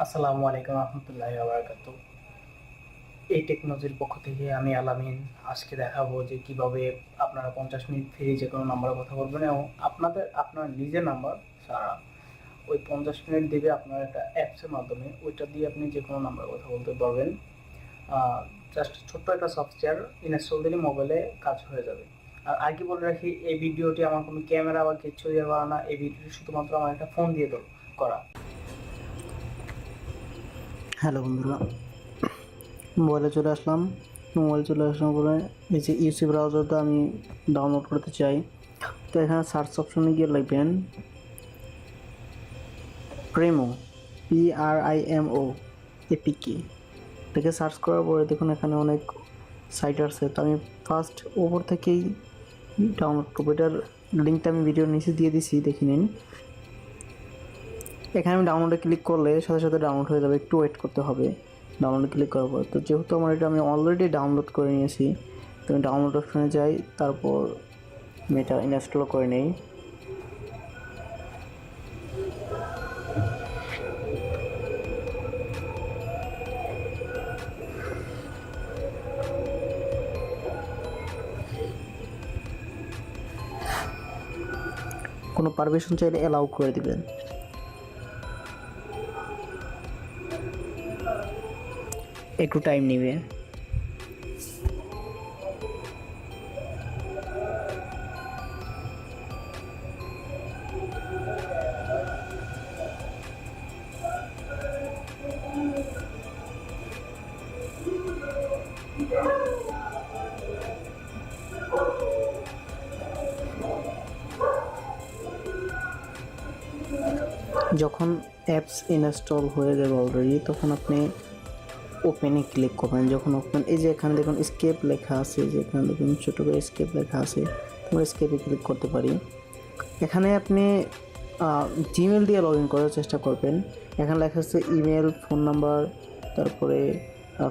আসসালামু আলাইকুম রহমতুল্লাহি ওয়া বারাকাতুহু। এই টেকনোলজির পক্ষ থেকে আমি আলামিন। আজকে দেখাবো যে কিভাবে আপনারা 50 মিনিট ফ্রি যে কোনো নাম্বারে কথা বলবেন এবং আপনার নিজের নাম্বার ছাড়া ওই 50 মিনিট দিবে আপনার একটা অ্যাপসের মাধ্যমে। ওইটা দিয়ে আপনি যে কোনো নাম্বারে কথা বলতে পারবেন। জাস্ট ছোট্ট একটা সফটওয়্যার ইনস্টল দিলে মোবাইলে কাজ হয়ে যাবে। আর আগে বলে রাখি, এই ভিডিওটি আমার কোনো ক্যামেরা বা কিছু দিয়ে করা না। এই ভিডিওটি শুধুমাত্র আমার একটা ফোন দিয়ে করা। হ্যালো বন্ধুরা, মোবাইলে চলে আসলাম। পরে এই যে ইউসি ব্রাউজারটা আমি ডাউনলোড করতে চাই। তো এখানে সার্চ অপশনে গিয়ে লিখবেন প্রেমো, PRIMO এপিকে। এটাকে সার্চ করার পরে দেখুন এখানে অনেক সাইট আছে। তো আমি ফার্স্ট ওপর থেকেই ডাউনলোড করবো। এটার লিঙ্কটা আমি ভিডিওর নিচে দিয়ে দিছি, দেখে নিন। এখানে আমি ডাউনলোডে ক্লিক করলে সাথে সাথে ডাউনলোড হয়ে যাবে, একটু ওয়েট করতে হবে ডাউনলোডে ক্লিক করার পর। তো যেহেতু আমার এটা আমি অলরেডি ডাউনলোড করে নিয়েছি, তো আমি ডাউনলোড অপশনে যাই, তারপর আমি এটা ইনস্টল করে নেই। কোনো পারমিশন চাইলে অ্যালাউ করে দিবেন। একটু টাইম নেবে। যখন অ্যাপস ইনস্টল হয়ে যাবে অলরেডি, তখন আপনি ওপেনে ক্লিক করবেন। যখন ওপেন, এই যে এখানে দেখুন স্কেপ লেখা আছে, যে এখানে দেখুন ছোটো করে স্কেপ লেখা আছে, আমরা স্কেপে ক্লিক করতে পারি। এখানে আপনি জিমেল দিয়ে লগ ইন করার চেষ্টা করবেন। এখানে লেখা আছে ইমেল, ফোন নাম্বার, তারপরে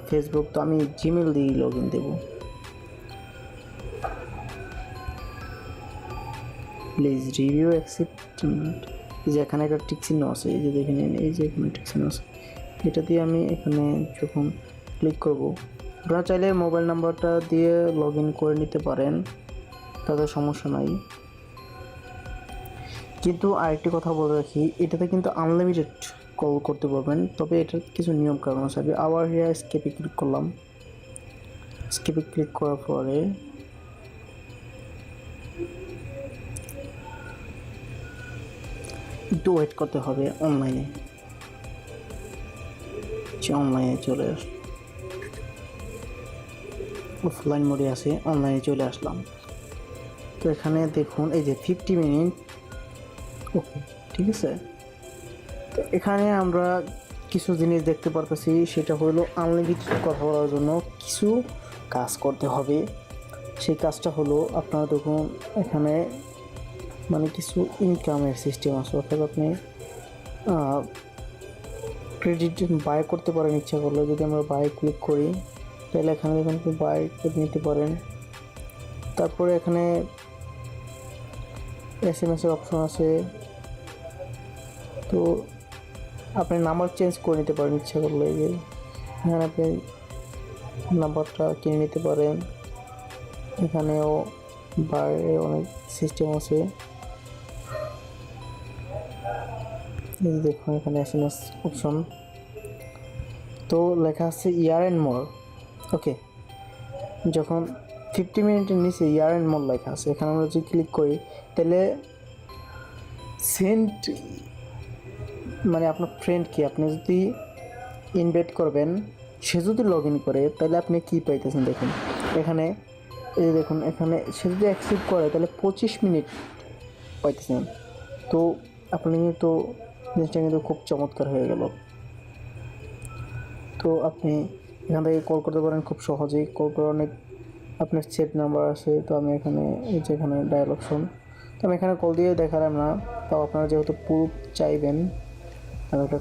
ফেসবুক। তো আমি জিমেল দিয়েই লগ ইন দেবো। Please review accept. এই যে এখানে একটা টিক চিহ্ন আছে, এই যে দেখে নিন, এই যে এখানে টিক চিহ্ন আছে। এটা দিয়ে আমি এখানে যখন ক্লিক করব, আপনারা চাইলে মোবাইল নাম্বারটা দিয়ে লগ ইন করে নিতে পারেন, তাতে সমস্যা নাই। কিন্তু আরেকটি কথা বলে রাখি, এটাতে কিন্তু আনলিমিটেড কল করতে পারবেন, তবে এটার কিছু নিয়ম কারণ আছে। আমি আবার হিয়ার স্কেপে ক্লিক করলাম। স্কেপে ক্লিক করার পরে একটু ওয়েট করতে হবে। অনলাইনে চলে আসলাম, অফলাইন মোডে আছে, অনলাইনে চলে আসলাম। তো এখানে দেখুন এই যে 50 মিনিট, ওকে ঠিক আছে। তো এখানে আমরা কিছু জিনিস দেখতে পারতেছি, সেটা হলো আনলিমিটেড কথা বলার জন্য কিছু কাজ করতে হবে। সেই কাজটা হলো, আপনারা দেখুন এখানে মানে কিছু ইনকামের সিস্টেম আছে, অর্থাৎ আপনি ক্রেডিট বাই করতে পারেন ইচ্ছা করলে। যদি আমরা বাই ক্লিক করি, তাহলে এখানে দেখুন বাই করে নিতে পারেন। তারপরে এখানে SMS এর অপশন আছে। তো আপনি নাম্বার চেঞ্জ করে নিতে পারেন ইচ্ছা করলে। যে এখানে আপনি নাম্বারটা কিনে নিতে পারেন। এখানেও বাইরে অনেক সিস্টেম আছে। দেখুন এখানে SMS অপশন, তো লেখা আছে ইয়ার অ্যান্ড মোর। ওকে, যখন 50 মিনিটের নিচে ইয়ার অ্যান্ড মোর লেখা আছে, এখানে আমরা যদি ক্লিক করি, তাহলে সেন্ট মানে আপনার ফ্রেন্ডকে আপনি যদি ইনভাইট করবেন, সে যদি লগ ইন করে, তাহলে আপনি কী পাইতেছেন দেখুন এখানে। এই যে দেখুন এখানে সে যদি অ্যাকসেপ্ট করে, তাহলে 25 মিনিট পাইতেছেন। তো আপনি কিন্তু জিনিসটা কিন্তু খুব চমৎকার হয়ে গেল। তো আপনি এখান থেকে কল করতে পারেন খুব সহজেই। কল করার অনেক আপনার সেভ নাম্বার আছে। তো আমি এখানে এই যে এখানে ডায়াল অপশন, তো আমি এখানে কল দিয়ে দেখালাম না। তাও আপনারা যেহেতু প্রুফ চাইবেন, আমি একটা